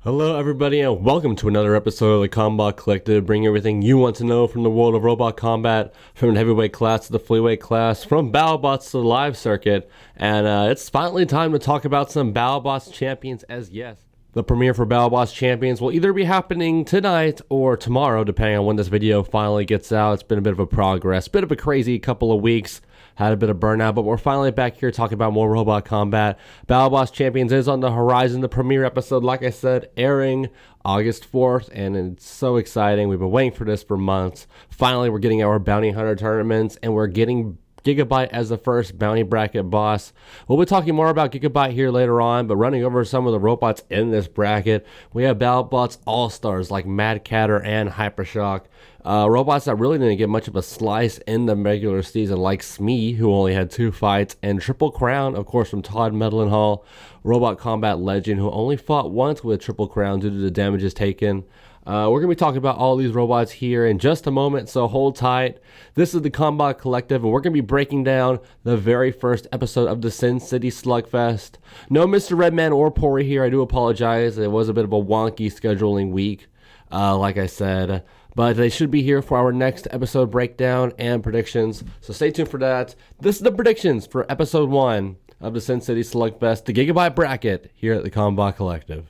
Hello everybody and welcome to another episode of the Combot Collective, bringing everything you want to know from the world of robot combat, from the heavyweight class to the flyweight class, from Battlebots to the live circuit, and it's finally time to talk about some Battlebots Champions, as yes, the premiere for Battlebots Champions will either be happening tonight or tomorrow, depending on when this video finally gets out. It's been a bit of a progress, bit of a crazy couple of weeks. Had a bit of burnout, but we're finally back here talking about more robot combat. Battlebots Champions is on the horizon. The premiere episode, like I said, airing August 4th, and it's so exciting. We've been waiting for this for months. Finally, we're getting our Bounty Hunter tournaments, and we're getting Gigabyte as the first bounty bracket boss. We'll be talking more about Gigabyte here later on, but running over some of the robots in this bracket, we have Battlebots All-Stars like Mad Catter and HyperShock. Robots that really didn't get much of a slice in the regular season, like SMEEEEE, who only had 2 fights, and Triple Crown, of course, from Todd Meadlinhall, robot combat legend, who only fought once with Triple Crown due to the damages taken. We're going to be talking about all these robots here in just a moment, so hold tight. This is the Combot Collective, and we're going to be breaking down the very first episode of the Sin City Slugfest. No Mr. Redman or Pori here. I do apologize. It was a bit of a wonky scheduling week, like I said. But they should be here for our next episode breakdown and predictions, so stay tuned for that. This is the predictions for episode 1 of the Sin City Slugfest, the Gigabyte bracket, here at the Combot Collective.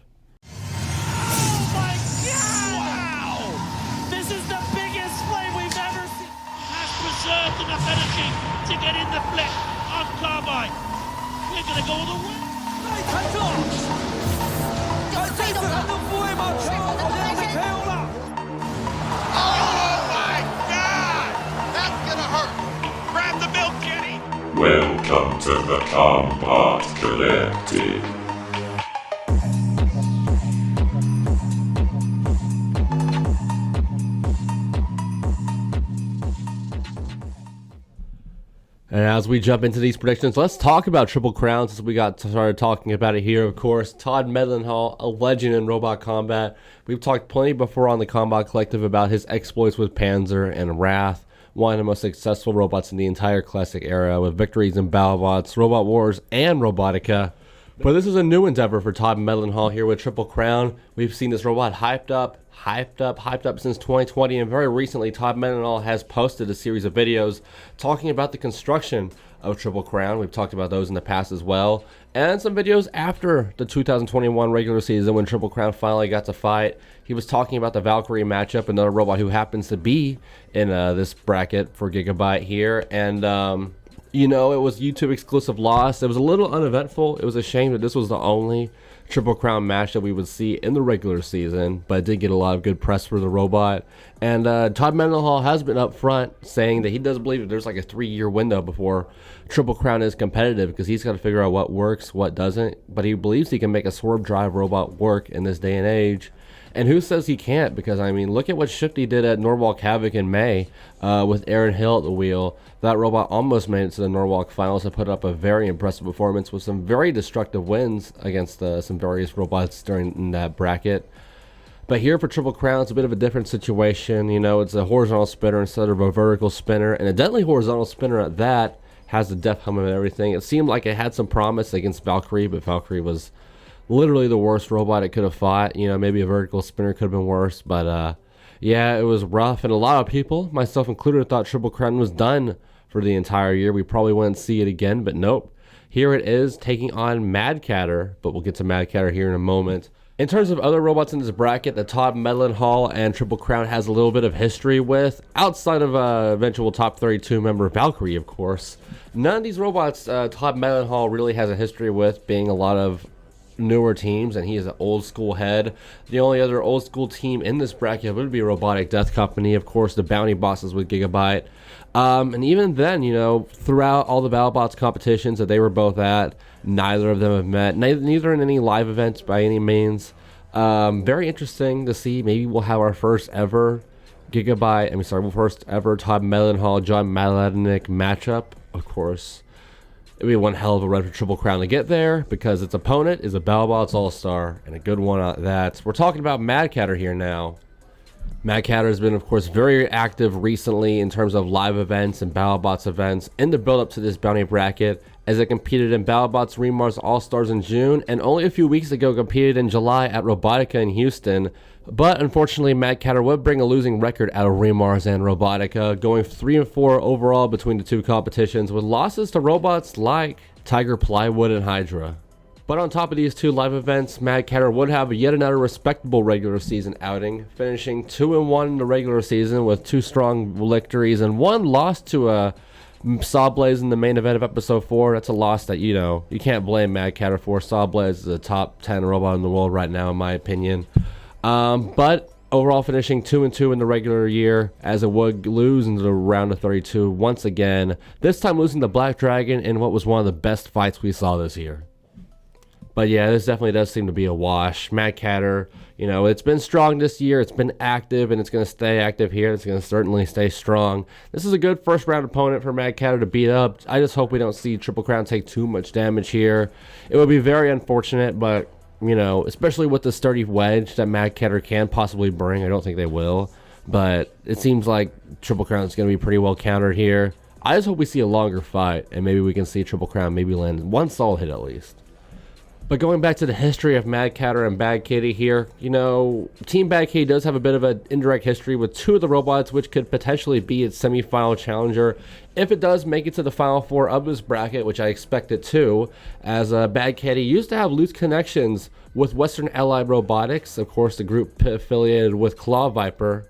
Enough energy to get in the flip on Carbine. We're going to go all the way. Oh my God! That's going to hurt. Grab the milk, Kenny. Welcome to the Combot Collective. And as we jump into these predictions, let's talk about Triple Crown since we got started talking about it here. Of course, Todd Meadlinhall, a legend in robot combat. We've talked plenty before on the Combot Collective about his exploits with Panzer and Wrath, one of the most successful robots in the entire classic era, with victories in Battlebots, Robot Wars, and Robotica. But this is a new endeavor for Todd Meadlinhall here with Triple Crown. We've seen this robot hyped up since 2020, and very recently Todd Meadlinhall has posted a series of videos talking about the construction of Triple Crown. We've talked about those in the past as well, and some videos after the 2021 regular season when Triple Crown finally got to fight. He was talking about the Valkyrie matchup, another robot who happens to be in this bracket for Gigabyte here, and you know, it was YouTube exclusive loss. It was a little uneventful. It was a shame that this was the only Triple Crown match that we would see in the regular season, but it did get a lot of good press for the robot. And Todd Meadlinhall has been up front saying that he does believe that there's like a 3-year window before Triple Crown is competitive, because he's got to figure out what works, what doesn't. But he believes he can make a swerve drive robot work in this day and age. And who says he can't? Because, I mean, look at what Shifty did at Norwalk Havoc in May with Aaron Hill at the wheel. That robot almost made it to the Norwalk finals and put up a very impressive performance with some very destructive wins against some various robots during that bracket. But here for Triple Crown, it's a bit of a different situation. You know, it's a horizontal spinner instead of a vertical spinner, and a deadly horizontal spinner at that. Has the death helmet and everything. It seemed like it had some promise against Valkyrie, but Valkyrie was literally the worst robot it could have fought. You know, maybe a vertical spinner could have been worse, but yeah, it was rough, and a lot of people, myself included, thought Triple Crown was done for the entire year. We probably wouldn't see it again, but nope. Here it is, taking on Mad Catter, but we'll get to Mad Catter here in a moment. In terms of other robots in this bracket that Todd Meadlinhall and Triple Crown has a little bit of history with, outside of eventual top 32 member Valkyrie, of course, none of these robots Todd Meadlinhall really has a history with, being a lot of newer teams, and he is an old school head. The only other old school team in this bracket would be Robotic Death Company, of course, the bounty bosses with Gigabyte. And even then, you know, throughout all the Battlebots competitions that they were both at, neither of them have met, neither in any live events by any means. Very interesting to see. Maybe we'll have our first ever first ever Todd Meadlinhall, John Maladnik matchup, of course. It'd be one hell of a run for Triple Crown to get there, because its opponent is a Battlebots All-Star, and a good one at that. We're talking about Mad Catter here now. Mad Catter has been, of course, very active recently in terms of live events and Battlebots events in the build-up to this bounty bracket, as it competed in Battlebots Remars All-Stars in June, and only a few weeks ago competed in July at Robotica in Houston. But unfortunately, Mad Catter would bring a losing record out of Remars and Robotica, going 3-4 overall between the two competitions, with losses to robots like Tiger Plywood and Hydra. But on top of these two live events, Mad Catter would have yet another respectable regular season outing, finishing 2-1 in the regular season with 2 strong victories and 1 loss to Sawblaze in the main event of episode 4. That's a loss that, you can't blame Mad Catter for. Sawblaze is a top 10 robot in the world right now, in my opinion. But overall finishing 2-2 in the regular year, as it would lose in the round of 32 once again, this time losing to Black Dragon in what was one of the best fights we saw this year. But yeah, this definitely does seem to be a wash. Mad Catter, it's been strong this year. It's been active, and it's going to stay active here. It's going to certainly stay strong. This is a good first round opponent for Mad Catter to beat up. I just hope we don't see Triple Crown take too much damage here. It would be very unfortunate, but, especially with the sturdy wedge that Mad Catter can possibly bring. I don't think they will. But it seems like Triple Crown is going to be pretty well countered here. I just hope we see a longer fight, and maybe we can see Triple Crown maybe land one solid hit at least. But going back to the history of Mad Catter and Bad Kitty here, Team Bad Kitty does have a bit of an indirect history with 2 of the robots, which could potentially be its semi-final challenger if it does make it to the final 4 of this bracket, which I expect it to, as Bad Kitty used to have loose connections with Western Allied Robotics, of course the group affiliated with Claw Viper,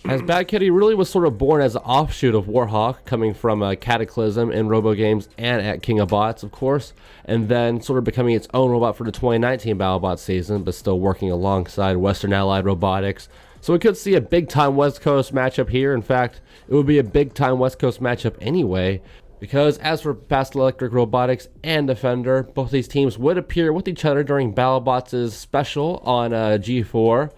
as Bad Kitty really was sort of born as an offshoot of Warhawk, coming from Cataclysm in Robo Games and at King of Bots, of course, and then sort of becoming its own robot for the 2019 Battlebots season, but still working alongside Western Allied Robotics. So we could see a big-time West Coast matchup here. In fact, it would be a big-time West Coast matchup anyway, because as for Fast Electric Robotics and Defender, both these teams would appear with each other during Battlebots' special on G4.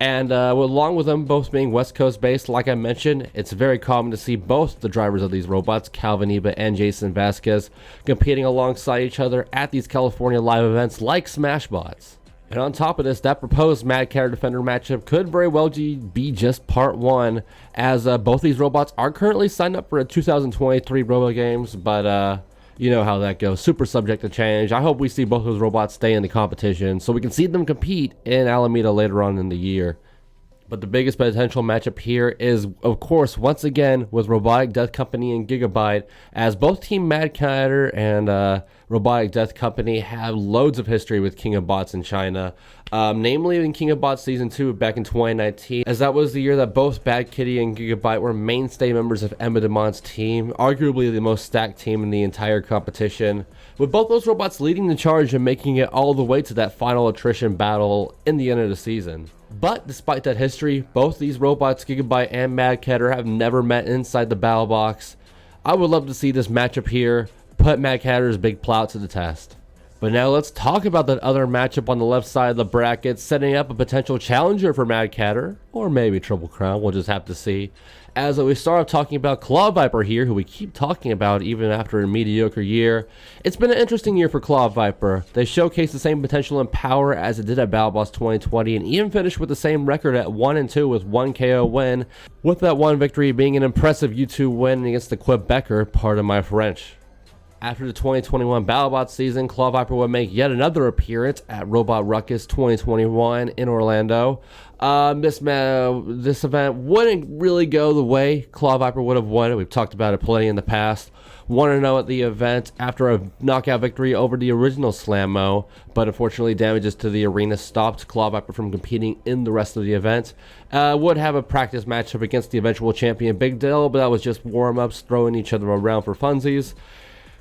And along with them both being West Coast based, like I mentioned, it's very common to see both the drivers of these robots, Calvin Eba and Jason Vasquez, competing alongside each other at these California live events like Smashbots. And on top of this, that proposed Mad Catter Defender matchup could very well be just part 1, as both these robots are currently signed up for a 2023 Robo Games, but you know how that goes. Super subject to change. I hope we see both those robots stay in the competition so we can see them compete in Alameda later on in the year. But the biggest potential matchup here is, of course, once again with Robotic Death Company and Gigabyte, as both Team Mad Catter and Robotic Death Company have loads of history with King of Bots in China, namely in King of Bots Season 2 back in 2019, as that was the year that both Bad Kitty and Gigabyte were mainstay members of Emma DeMont's team, arguably the most stacked team in the entire competition, with both those robots leading the charge and making it all the way to that final attrition battle in the end of the season. But despite that history, both these robots, Gigabyte and Mad Catter, have never met inside the battle box. I would love to see this matchup here put Mad Catter's big plow to the test. But now let's talk about that other matchup on the left side of the bracket, setting up a potential challenger for Mad Catter, or maybe Triple Crown, we'll just have to see. As we start off talking about Claw Viper here, who we keep talking about even after a mediocre year. It's been an interesting year for Claw Viper. They showcased the same potential and power as it did at Battlebots 2020, and even finished with the same record at 1-2 with 1 KO win, with that one victory being an impressive U2 win against the Quebecer, pardon my French. After the 2021 Battlebots season, Claw Viper would make yet another appearance at Robot Ruckus 2021 in Orlando. This event wouldn't really go the way Claw Viper would have won it. We've talked about it plenty in the past. 1-0 at the event after a knockout victory over the original Slammo, but unfortunately damages to the arena stopped Claw Viper from competing in the rest of the event. Would have a practice matchup against the eventual champion Big Dill, but that was just warm-ups, throwing each other around for funsies.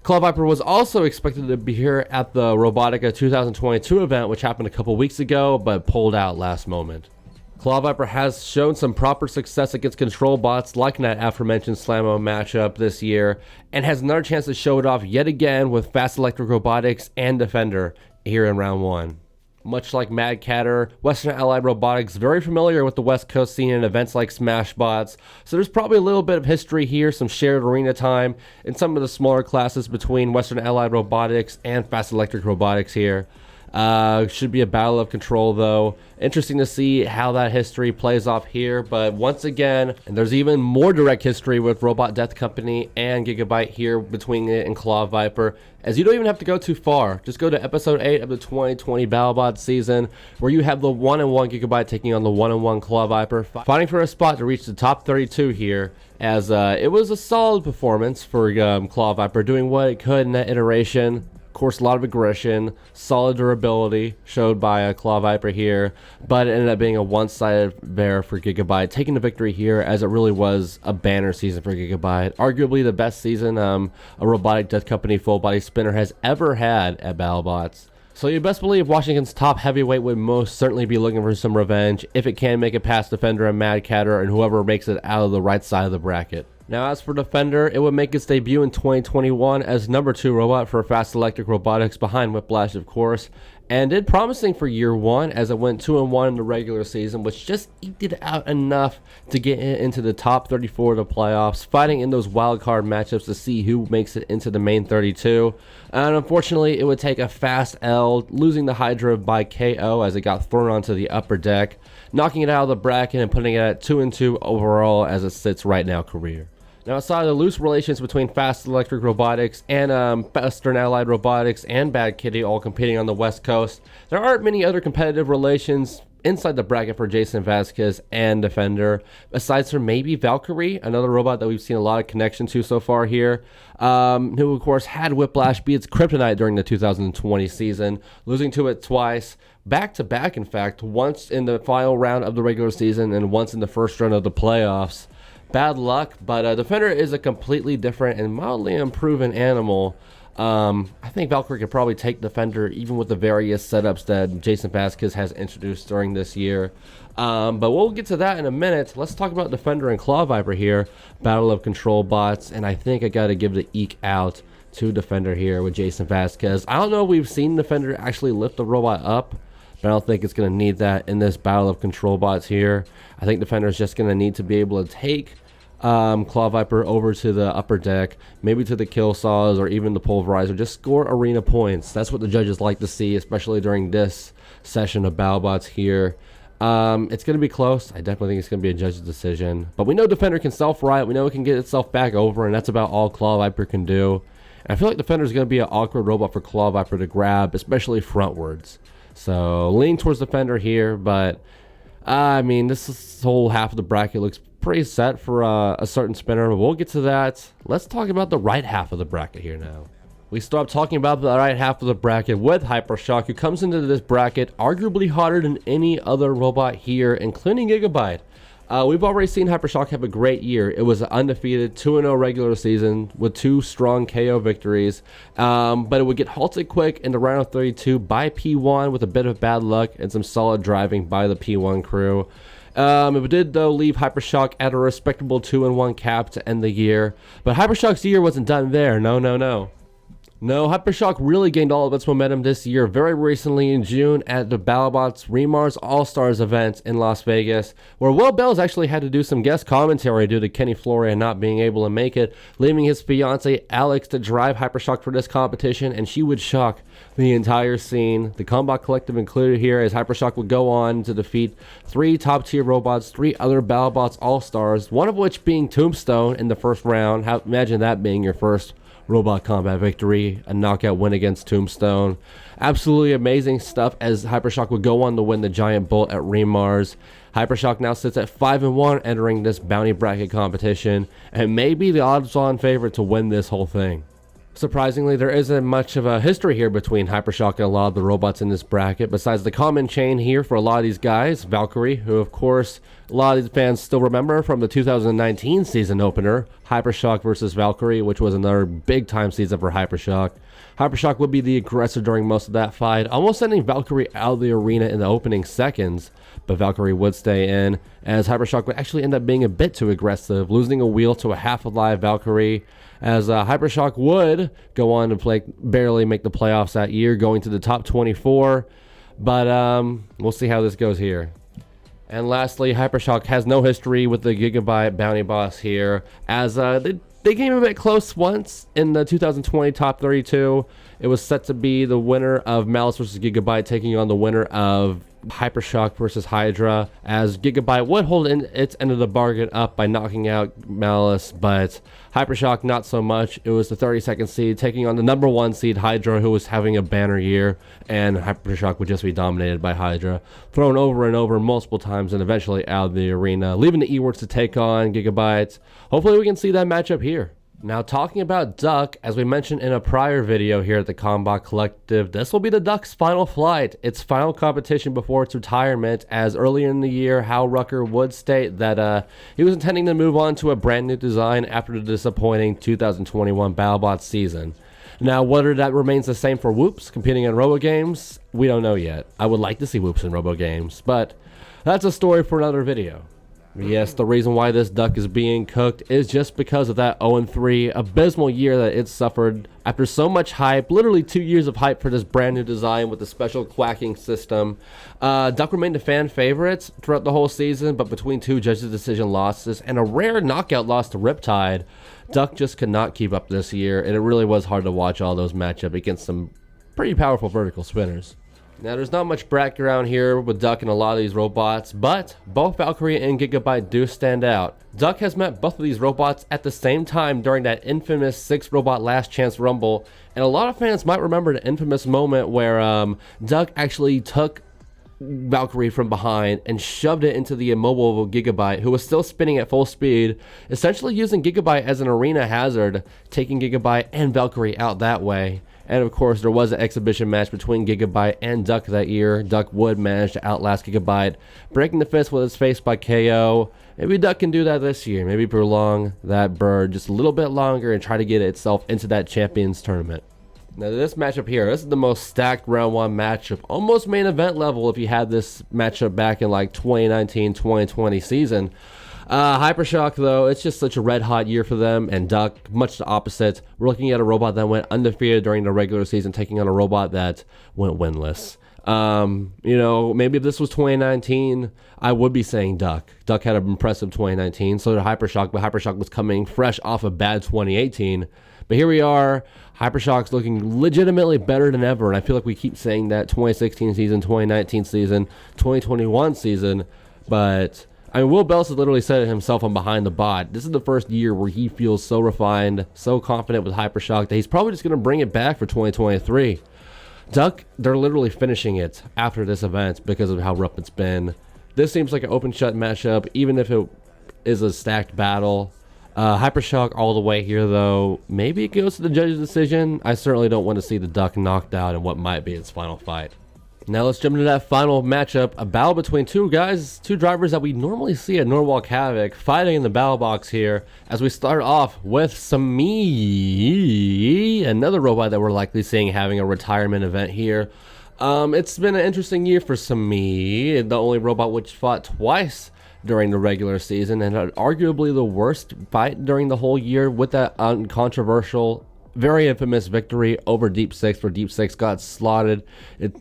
Claw Viper was also expected to be here at the Robotica 2022 event, which happened a couple weeks ago, but pulled out last moment. Claw Viper has shown some proper success against control bots like in that aforementioned Slammo matchup this year, and has another chance to show it off yet again with Fast Electric Robotics and Defender here in round 1. Much like Mad Catter, Western Allied Robotics very familiar with the West Coast scene in events like Smashbots, so there's probably a little bit of history here, some shared arena time in some of the smaller classes between Western Allied Robotics and Fast Electric Robotics here. Should be a battle of control, though. Interesting to see how that history plays off here. But once again, and there's even more direct history with Robot Death Company and Gigabyte here between it and Claw Viper, as you don't even have to go too far. Just go to episode 8 of the 2020 BattleBots season, where you have the 1-1 Gigabyte taking on the 1-1 Claw Viper, fighting for a spot to reach the top 32 here, as it was a solid performance for Claw Viper, doing what it could in that iteration. Of course, a lot of aggression, solid durability showed by Claw Viper here, but it ended up being a one-sided bear for Gigabyte, taking the victory here, as it really was a banner season for Gigabyte. Arguably the best season a Robotic Death Company full-body spinner has ever had at BattleBots. So you best believe Washington's top heavyweight would most certainly be looking for some revenge if it can make it past Defender and Mad Catter and whoever makes it out of the right side of the bracket. Now, as for Defender, it would make its debut in 2021 as number 2 robot for Fast Electric Robotics, behind Whiplash, of course, and did promising for year 1 as it went 2-1 in the regular season, which just eked it out enough to get into the top 34 of the playoffs, fighting in those wildcard matchups to see who makes it into the main 32. And unfortunately, it would take a fast L, losing the Hydra by KO as it got thrown onto the upper deck, knocking it out of the bracket and putting it at 2-2 overall as it sits right now career. Now, aside of the loose relations between Fast Electric Robotics and Western Allied Robotics and Bad Kitty all competing on the West Coast, there aren't many other competitive relations inside the bracket for Jason Vasquez and Defender, besides for maybe Valkyrie, another robot that we've seen a lot of connection to so far here, who of course had Whiplash be its kryptonite during the 2020 season, losing to it twice, back-to-back in fact, once in the final round of the regular season and once in the first round of the playoffs. Bad luck, but Defender is a completely different and mildly unproven animal. I think Valkyrie could probably take Defender even with the various setups that Jason Vasquez has introduced during this year. But we'll get to that in a minute. Let's talk about Defender and Claw Viper here. Battle of Control Bots, and I think I got to give the eke out to Defender here with Jason Vasquez. I don't know if we've seen Defender actually lift the robot up, but I don't think it's going to need that in this Battle of Control Bots here. I think Defender is just going to need to be able to take Claw Viper over to the upper deck, maybe to the kill saws or even the pulverizer, just score arena points. That's what the judges like to see, especially during this session of BattleBots here. It's going to be close. I definitely think it's going to be a judge's decision, but we know Defender can self-right. We know it can get itself back over, and that's about all Claw Viper can do. And I feel like Defender is going to be an awkward robot for Claw Viper to grab, especially frontwards. So lean towards Defender here, but I mean, this whole half of the bracket looks pretty set for a certain spinner, but we'll get to that. Let's talk about the right half of the bracket here now. We start talking about the right half of the bracket with HyperShock, who comes into this bracket arguably hotter than any other robot here, including Gigabyte. We've already seen HyperShock have a great year. It was an undefeated 2-0 regular season with 2 strong KO victories, but it would get halted quick in the round of 32 by P1 with a bit of bad luck and some solid driving by the P1 crew. It did, though, leave HyperShock at a respectable 2-1 cap to end the year, but HyperShock's year wasn't done there. No, HyperShock really gained all of its momentum this year very recently in June at the Battlebots All-Stars event in Las Vegas, where Will Bells actually had to do some guest commentary due to Kenny Floria not being able to make it, leaving his fiance Alex to drive HyperShock for this competition, and she would shock the entire scene, the Combot Collective included here, as HyperShock would go on to defeat 3 top-tier robots, 3 other Battlebots All-Stars, one of which being Tombstone in the first round. Imagine that being your first robot combat victory, a knockout win against Tombstone. Absolutely amazing stuff as HyperShock would go on to win the Giant Bolt at Remars. HyperShock now sits at 5-1 entering this bounty bracket competition, and may be the odds-on favorite to win this whole thing. Surprisingly, there isn't much of a history here between HyperShock and a lot of the robots in this bracket, besides the common chain here for a lot of these guys, Valkyrie, who of course a lot of these fans still remember from the 2019 season opener, HyperShock versus Valkyrie, which was another big time season for HyperShock. HyperShock would be the aggressor during most of that fight, almost sending Valkyrie out of the arena in the opening seconds, but Valkyrie would stay in, as HyperShock would actually end up being a bit too aggressive, losing a wheel to a half-alive Valkyrie, as HyperShock would go on to barely make the playoffs that year, going to the top 24, but we'll see how this goes here. And lastly, HyperShock has no history with the Gigabyte bounty boss here, as they came a bit close once in the 2020 top 32, It was set to be the winner of Malice versus Gigabyte taking on the winner of HyperShock versus Hydra, as Gigabyte would hold its end of the bargain up by knocking out Malice, but HyperShock not so much. It was the 32nd seed taking on the number 1 seed Hydra, who was having a banner year, and HyperShock would just be dominated by Hydra, thrown over and over multiple times and eventually out of the arena, leaving the E-Words to take on Gigabyte. Hopefully we can see that matchup here. Now, talking about Duck, as we mentioned in a prior video here at the Combot Collective, this will be the Duck's final flight, its final competition before its retirement, as earlier in the year, Hal Rucker would state that he was intending to move on to a brand new design after the disappointing 2021 Battlebots season. Now, whether that remains the same for Whoops competing in Robo Games, we don't know yet. I would like to see Whoops in Robo Games, but that's a story for another video. Yes, the reason why this Duck is being cooked is just because of that 0-3 abysmal year that it suffered after so much hype, literally 2 years of hype for this brand new design with the special quacking system. Duck remained a fan favorite throughout the whole season, but between 2 judges' decision losses and a rare knockout loss to Riptide, Duck just could not keep up this year, and it really was hard to watch all those match up against some pretty powerful vertical spinners. Now, there's not much background here with Duck and a lot of these robots, but both Valkyrie and Gigabyte do stand out. Duck has met both of these robots at the same time during that infamous 6-robot last chance rumble, and a lot of fans might remember the infamous moment where Duck actually took Valkyrie from behind and shoved it into the immobile Gigabyte, who was still spinning at full speed, essentially using Gigabyte as an arena hazard, taking Gigabyte and Valkyrie out that way. And of course, there was an exhibition match between Gigabyte and Duck that year. Duck would manage to outlast Gigabyte, breaking the fist with his face by KO. Maybe Duck can do that this year. Maybe prolong that bird just a little bit longer and try to get itself into that Champions tournament. Now, this matchup here, this is the most stacked round 1 matchup, almost main event level if you had this matchup back in like 2019-2020 season. HyperShock, though, it's just such a red-hot year for them, and Duck, much the opposite. We're looking at a robot that went undefeated during the regular season, taking on a robot that went winless. You know, maybe if this was 2019, I would be saying Duck. Duck had an impressive 2019, so did HyperShock, but HyperShock was coming fresh off a bad 2018. But here we are, HyperShock's looking legitimately better than ever, and I feel like we keep saying that 2016 season, 2019 season, 2021 season, but I mean, Will Bells has literally said it himself on Behind the Bot. This is the first year where he feels so refined, so confident with HyperShock that he's probably just going to bring it back for 2023. Duck, they're literally finishing it after this event because of how rough it's been. This seems like an open-shut matchup, even if it is a stacked battle. HyperShock all the way here, though. Maybe it goes to the judge's decision. I certainly don't want to see the Duck knocked out in what might be its final fight. Now let's jump into that final matchup, a battle between two drivers that we normally see at Norwalk Havoc, fighting in the battle box here, as we start off with SMEEEEE, another robot that we're likely seeing having a retirement event here. It's been an interesting year for SMEEEEE, the only robot which fought twice during the regular season, and had arguably the worst fight during the whole year with that uncontroversial, very infamous victory over Deep Six, where Deep Six got slotted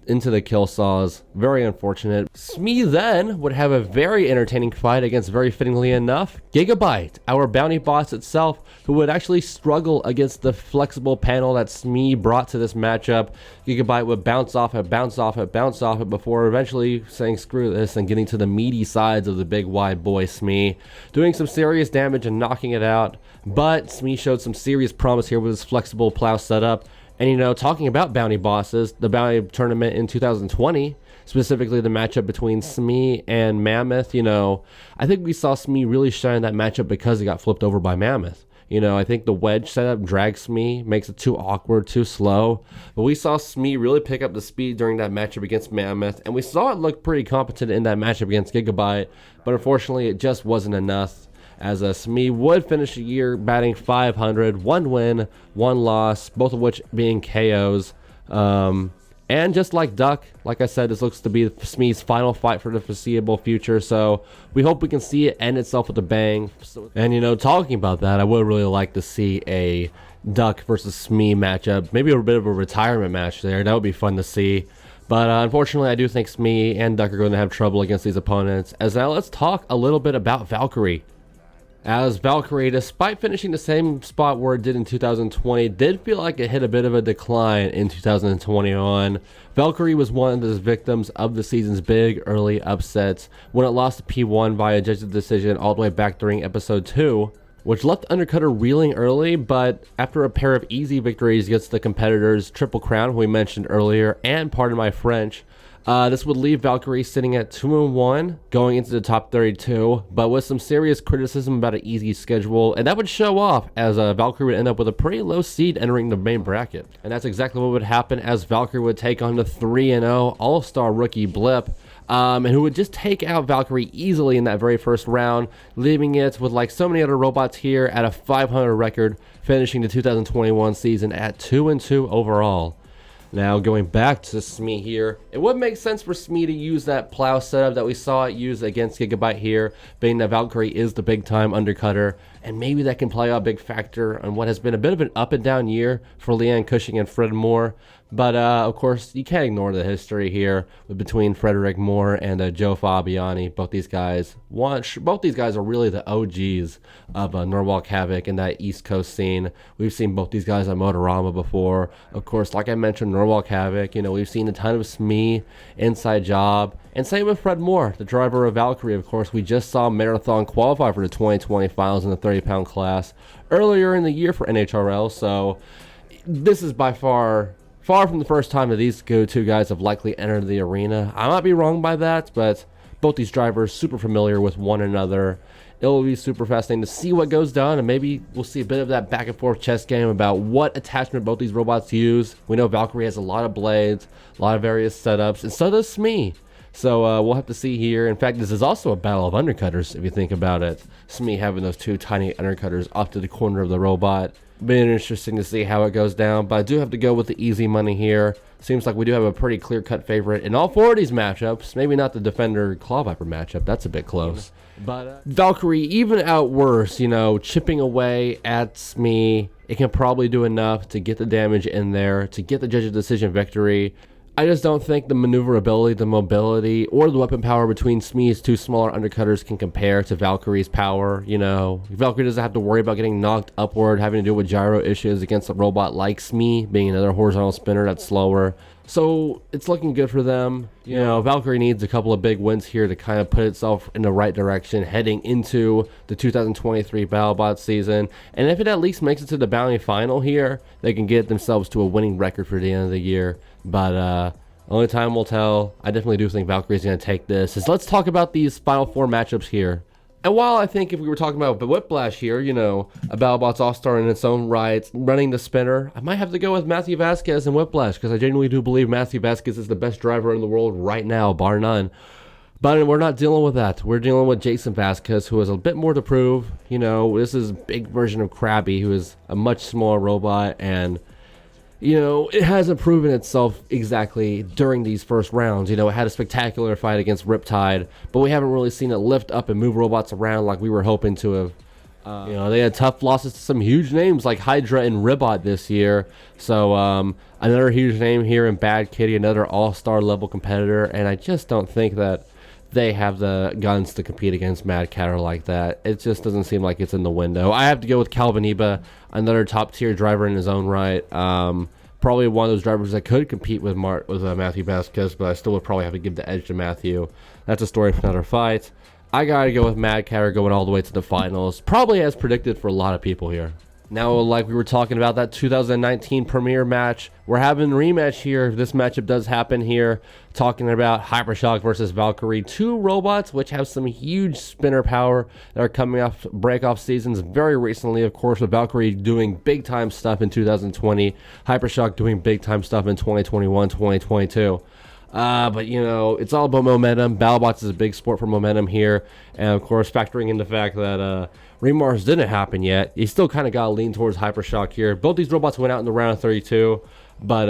into the kill saws. Very unfortunate. SMEEEEE then would have a very entertaining fight against, very fittingly enough, Gigabyte, our bounty boss itself, who would actually struggle against the flexible panel that SMEEEEE brought to this matchup. Gigabyte would bounce off it before eventually saying screw this and getting to the meaty sides of the big wide boy SMEEEEE, doing some serious damage and knocking it out. But SMEEEEE showed some serious promise here with his flexible plow setup. And, you know, talking about bounty bosses, the bounty tournament in 2020, specifically the matchup between SMEEEEE and Mammoth, you know, I think we saw SMEEEEE really shine that matchup because he got flipped over by Mammoth. You know, I think the wedge setup drags SMEEEEE, makes it too awkward, too slow. But we saw SMEEEEE really pick up the speed during that matchup against Mammoth, and we saw it look pretty competent in that matchup against Gigabyte. But unfortunately, it just wasn't enough, as SMEEEEE would finish the year batting 500, 1 win, 1 loss, both of which being KOs. And just like Duck, like I said, this looks to be SMEEEEE's final fight for the foreseeable future, so we hope we can see it end itself with a bang. And, you know, talking about that, I would really like to see a Duck versus SMEEEEE matchup, maybe a bit of a retirement match there. That would be fun to see. But unfortunately, I do think SMEEEEE and Duck are going to have trouble against these opponents. As now, let's talk a little bit about Valkyrie. as Valkyrie, despite finishing the same spot where it did in 2020, did feel like it hit a bit of a decline in 2021. Valkyrie was one of the victims of the season's big early upsets when it lost to P1 via judge's decision all the way back during episode 2, which left Undercutter reeling early, but after a pair of easy victories against the competitors Triple Crown, who we mentioned earlier, and pardon my French, this would leave Valkyrie sitting at 2-1 going into the top 32, but with some serious criticism about an easy schedule, and that would show off as Valkyrie would end up with a pretty low seed entering the main bracket. And that's exactly what would happen, as Valkyrie would take on the 3-0 All-Star rookie Blip, and who would just take out Valkyrie easily in that very first round, leaving it with, like so many other robots here, at a 500 record, finishing the 2021 season at 2-2 overall. Now, going back to SMEEEEE here, it would make sense for SMEEEEE to use that plow setup that we saw it use against Gigabyte here, being that Valkyrie is the big-time undercutter, and maybe that can play a big factor on what has been a bit of an up-and-down year for Leanne Cushing and Fred Moore. But, of course, you can't ignore the history here between Frederick Moore and Joe Fabiani. Both these guys are really the OGs of Norwalk Havoc and that East Coast scene. We've seen both these guys on Motorama before. Of course, like I mentioned, Norwalk Havoc, we've seen a ton of SMEEEEE, Inside Job, and same with Fred Moore, the driver of Valkyrie. Of course, we just saw Marathon qualify for the 2020 finals in the 30-pound class earlier in the year for NHRL, so this is by far from the first time that these two guys have likely entered the arena. I might be wrong by that, but both these drivers super familiar with one another. It'll be super fascinating to see what goes down, and maybe we'll see a bit of that back and forth chess game about what attachment both these robots use. We know Valkyrie has a lot of blades, a lot of various setups, and so does SMEEEEE. So we'll have to see here. In fact, this is also a battle of undercutters if you think about it. SMEEEEE having those two tiny undercutters off to the corner of the robot. Been interesting to see how it goes down, but I do have to go with the easy money here. Seems like we do have a pretty clear-cut favorite in all four of these matchups. Maybe not the Defender Claw Viper matchup. That's a bit close. But Valkyrie, even out worse, chipping away at SMEEEEE, it can probably do enough to get the damage in there, to get the judge's decision victory. I just don't think the maneuverability, the mobility, or the weapon power between SMEEEEE's two smaller undercutters can compare to Valkyrie's power. Valkyrie doesn't have to worry about getting knocked upward, having to deal with gyro issues against a robot like SMEEEEE, being another horizontal spinner that's slower. So it's looking good for them. Valkyrie needs a couple of big wins here to kind of put itself in the right direction heading into the 2023 Battlebots season. And if it at least makes it to the Bounty Final here, they can get themselves to a winning record for the end of the year. But only time will tell. I definitely do think Valkyrie's going to take this. Let's talk about these final four matchups here. And while I think if we were talking about Whiplash here, a Battlebots All-Star in its own right, running the spinner, I might have to go with Matthew Vasquez and Whiplash, because I genuinely do believe Matthew Vasquez is the best driver in the world right now, bar none. But we're not dealing with that. We're dealing with Jason Vasquez, who has a bit more to prove. This is a big version of Krabby, who is a much smaller robot, and it hasn't proven itself exactly during these first rounds. It had a spectacular fight against Riptide, but we haven't really seen it lift up and move robots around like we were hoping to have. They had tough losses to some huge names like Hydra and Ribot this year. So another huge name here in Bad Kitty, another all-star level competitor, and I just don't think that they have the guns to compete against Mad Catter like that. It just doesn't seem like it's in the window. I have to go with Calvin Iba, another top-tier driver in his own right. Probably one of those drivers that could compete with Matthew Vasquez, but I still would probably have to give the edge to Matthew. That's a story for another fight. I gotta go with Mad Catter going all the way to the finals, probably as predicted for a lot of people here. Now, like we were talking about that 2019 premiere match, we're having a rematch here. This matchup does happen here. Talking about HyperShock versus Valkyrie. Two robots which have some huge spinner power that are coming off break-off seasons very recently. Of course, with Valkyrie doing big-time stuff in 2020. HyperShock doing big-time stuff in 2021, 2022. But it's all about momentum. Battlebots is a big sport for momentum here, and of course factoring in the fact that Remars didn't happen yet, you still kind of got to lean towards HyperShock here. Both these robots went out in the round of 32, but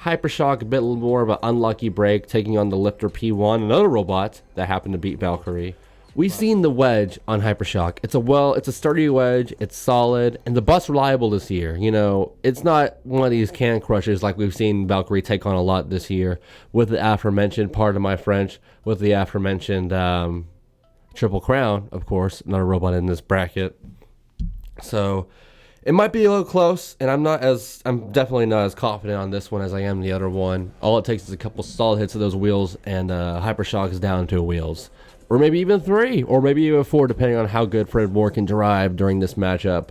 HyperShock a bit more of an unlucky break, taking on the Lifter P1, another robot that happened to beat Valkyrie. We've seen the wedge on HyperShock. It's a sturdy wedge, it's solid, and the but's reliable this year. It's not one of these can crushers like we've seen Valkyrie take on a lot this year with the aforementioned, pardon my French, with the aforementioned Triple Crown, of course, another robot in this bracket. So it might be a little close, and I'm definitely not as confident on this one as I am the other one. All it takes is a couple solid hits of those wheels, and HyperShock is down 2 wheels. Or maybe even 3, or maybe even 4, depending on how good Fred Moore can drive during this matchup.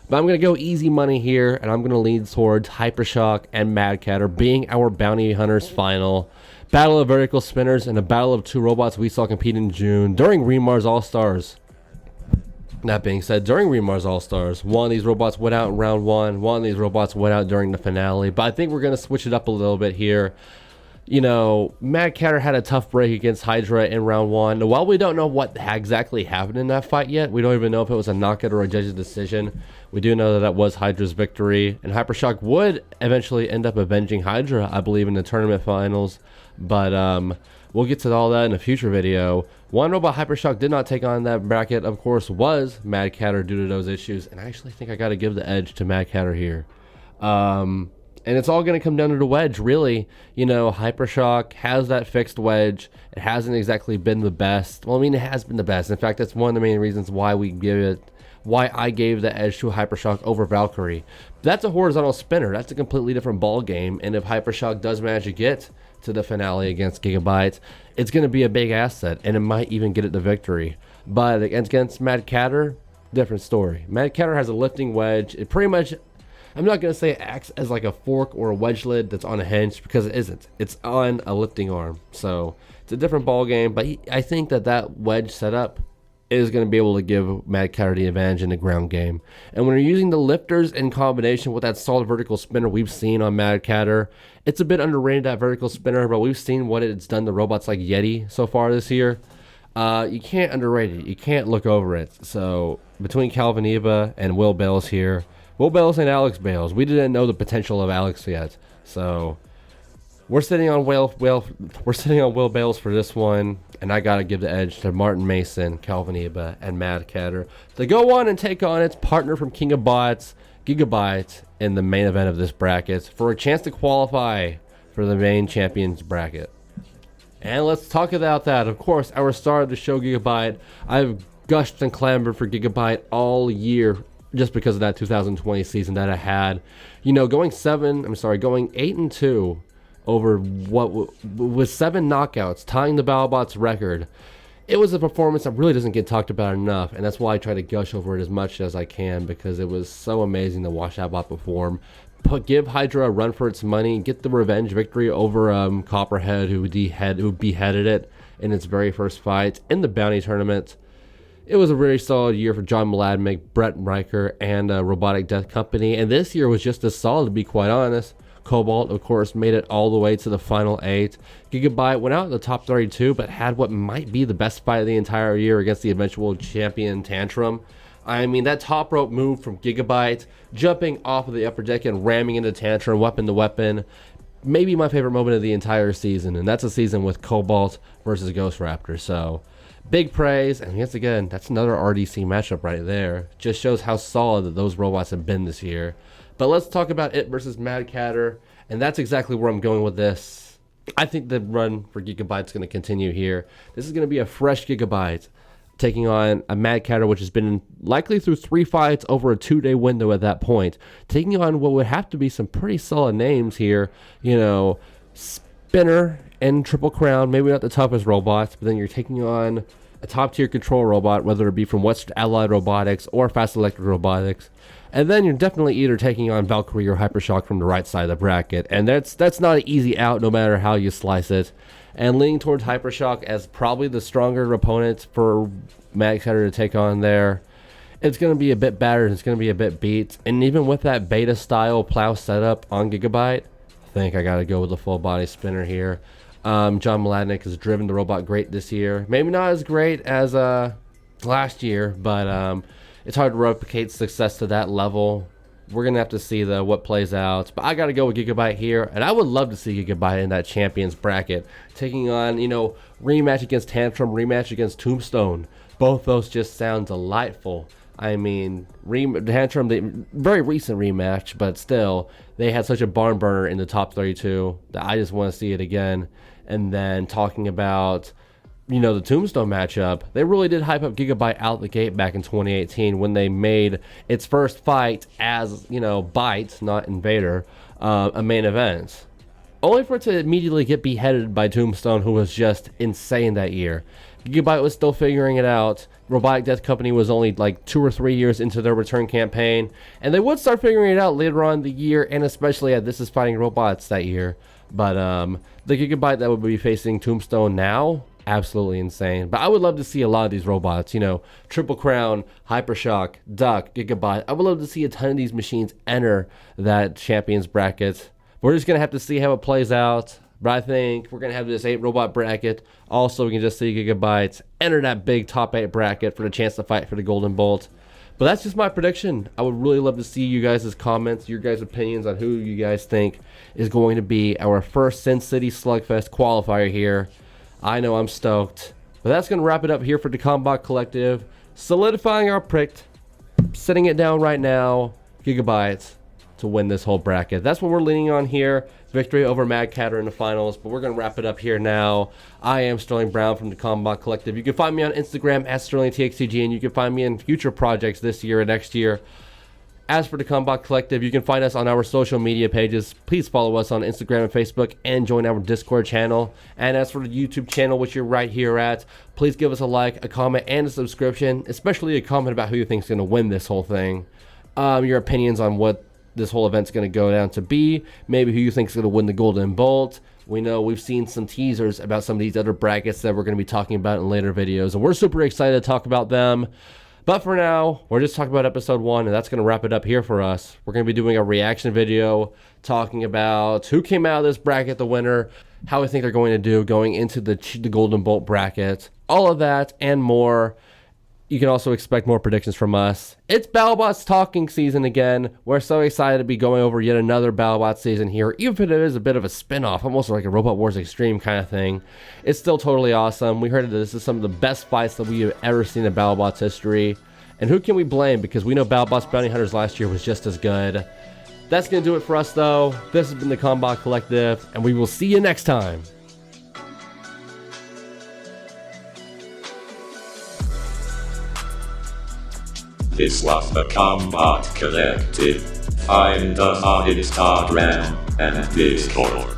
But I'm going to go easy money here, and I'm going to lean towards HyperShock and Mad Catter being our Bounty Hunters final. Battle of vertical spinners and a battle of 2 robots we saw compete in June during Remar's All-Stars. That being said, during Remar's All-Stars, one of these robots went out in round 1, one of these robots went out during the finale, but I think we're going to switch it up a little bit here. You know, Mad Catter had a tough break against Hydra in round 1. While we don't know what exactly happened in that fight yet, we don't even know if it was a knockout or a judge's decision. We do know that that was Hydra's victory, and HyperShock would eventually end up avenging Hydra, I believe, in the tournament finals. But we'll get to all that in a future video. One robot HyperShock did not take on that bracket, of course, was Mad Catter due to those issues, and I actually think I got to give the edge to Mad Catter here. And it's all going to come down to the wedge, really. You know, HyperShock has that fixed wedge. It hasn't exactly been the best. Well, I mean, it has been the best. In fact, that's one of the main reasons why I gave the edge to HyperShock over Valkyrie. That's a horizontal spinner. That's a completely different ball game. And if HyperShock does manage to get to the finale against Gigabyte, it's going to be a big asset, and it might even get it the victory. But against Mad Catter, different story. Mad Catter has a lifting wedge. It pretty much, I'm not going to say it acts as like a fork or a wedge lid that's on a hinge, because it isn't. It's on a lifting arm. So it's a different ball game, but I think that wedge setup is going to be able to give Mad Catter the advantage in the ground game. And when you're using the lifters in combination with that solid vertical spinner we've seen on Mad Catter, it's a bit underrated, that vertical spinner, but we've seen what it's done to robots like Yeti so far this year. You can't underrate it. You can't look over it. So between Calvin Eva and Will Bales here, Will Bales and Alex Bales, we didn't know the potential of Alex yet. So we're sitting on Will Bales for this one, and I gotta give the edge to Martin Mason, Calvin Eba, and Mad Catter to go on and take on its partner from King of Bots, Gigabyte, in the main event of this bracket for a chance to qualify for the main champions bracket. And let's talk about that. Of course, our star of the show, Gigabyte. I've gushed and clamored for Gigabyte all year just because of that 2020 season that I had. You know, going 8-2 over what with 7 knockouts, tying the Battlebots record. It was a performance that really doesn't get talked about enough, and that's why I try to gush over it as much as I can, because it was so amazing to watch that bot perform. Give Hydra a run for its money, get the revenge victory over Copperhead, who beheaded it in its very first fight in the Bounty Tournament. It was a really solid year for John Mladnick, Brett Riker, and Robotic Death Company, and this year was just as solid, to be quite honest. Combot, of course, made it all the way to the final 8. Gigabyte went out in the top 32, but had what might be the best fight of the entire year against the eventual champion Tantrum. I mean, that top rope move from Gigabyte, jumping off of the upper deck and ramming into Tantrum, weapon to weapon, maybe my favorite moment of the entire season, and that's a season with Combot versus Ghost Raptor. So big praise, and once again, that's another RDC matchup right there. Just shows how solid that those robots have been this year. But let's talk about it versus Mad Catter, and that's exactly where I'm going with this. I think the run for Gigabyte is going to continue here. This is going to be a fresh Gigabyte taking on a Mad Catter, which has been likely through 3 fights over a 2-day window at that point, taking on what would have to be some pretty solid names here. You know, Spinner and Triple Crown, maybe not the toughest robots, but then you're taking on a top-tier control robot, whether it be from Western Allied Robotics or Fast Electric Robotics. And then you're definitely either taking on Valkyrie or HyperShock from the right side of the bracket. And that's not an easy out, no matter how you slice it. And leaning towards HyperShock as probably the stronger opponent for Mad Catter to take on there. It's going to be a bit battered. It's going to be a bit beat. And even with that beta-style plow setup on Gigabyte, I think I got to go with the full-body spinner here. John Mladnick has driven the robot great this year. Maybe not as great as last year, but it's hard to replicate success to that level. We're going to have to see what plays out. But I got to go with Gigabyte here. And I would love to see Gigabyte in that champions bracket, taking on, you know, rematch against Tantrum, rematch against Tombstone. Both those just sound delightful. I mean, Tantrum, very recent rematch, but still, they had such a barn burner in the top 32 that I just want to see it again. And then talking about you know, the Tombstone matchup, they really did hype up Gigabyte out the gate back in 2018 when they made its first fight as, you know, Byte, not Invader, a main event. Only for it to immediately get beheaded by Tombstone, who was just insane that year. Gigabyte was still figuring it out. Robotic Death Company was only like 2 or 3 years into their return campaign, and they would start figuring it out later on in the year, and especially at This Is Fighting Robots that year. But the Gigabyte that would be facing Tombstone now, absolutely insane. But I would love to see a lot of these robots, you know, Triple Crown, HyperShock, Duck, Gigabyte. I would love to see a ton of these machines enter that Champions bracket. We're just going to have to see how it plays out. But I think we're going to have this 8 robot bracket. Also, we can just see Gigabytes enter that big top 8 bracket for the chance to fight for the Golden Bolt. But that's just my prediction. I would really love to see you guys' comments, your guys' opinions on who you guys think is going to be our first Sin City Slugfest qualifier here. I know I'm stoked. But that's going to wrap it up here for the Combot Collective. Solidifying our pick, setting it down right now, Gigabyte to win this whole bracket. That's what we're leaning on here. Victory over Mad Catter in the finals. But we're going to wrap it up here now. I am Sterling Brown from the Combot Collective. You can find me on Instagram at SterlingTXCG, and you can find me in future projects this year and next year. As for the Combot Collective, you can find us on our social media pages. Please follow us on Instagram and Facebook and join our Discord channel. And as for the YouTube channel, which you're right here at, please give us a like, a comment, and a subscription, especially a comment about who you think is going to win this whole thing. Your opinions on what this whole event's going to go down to be, maybe who you think is going to win the Golden Bolt. We know we've seen some teasers about some of these other brackets that we're going to be talking about in later videos, and we're super excited to talk about them. But for now, we're just talking about episode 1, and that's going to wrap it up here for us. We're going to be doing a reaction video talking about who came out of this bracket the winner, how we think they're going to do going into the Golden Bolt bracket, all of that and more. You can also expect more predictions from us. It's Battlebots talking season again. We're so excited to be going over yet another Battlebots season here, even if it is a bit of a spin-off, almost like a Robot Wars Extreme kind of thing. It's still totally awesome. We heard that this is some of the best fights that we have ever seen in Battlebots history. And who can we blame? Because we know Battlebots Bounty Hunters last year was just as good. That's going to do it for us, though. This has been the Combot Collective, and we will see you next time. This was the Combot Collective. Find us on Instagram and Discord.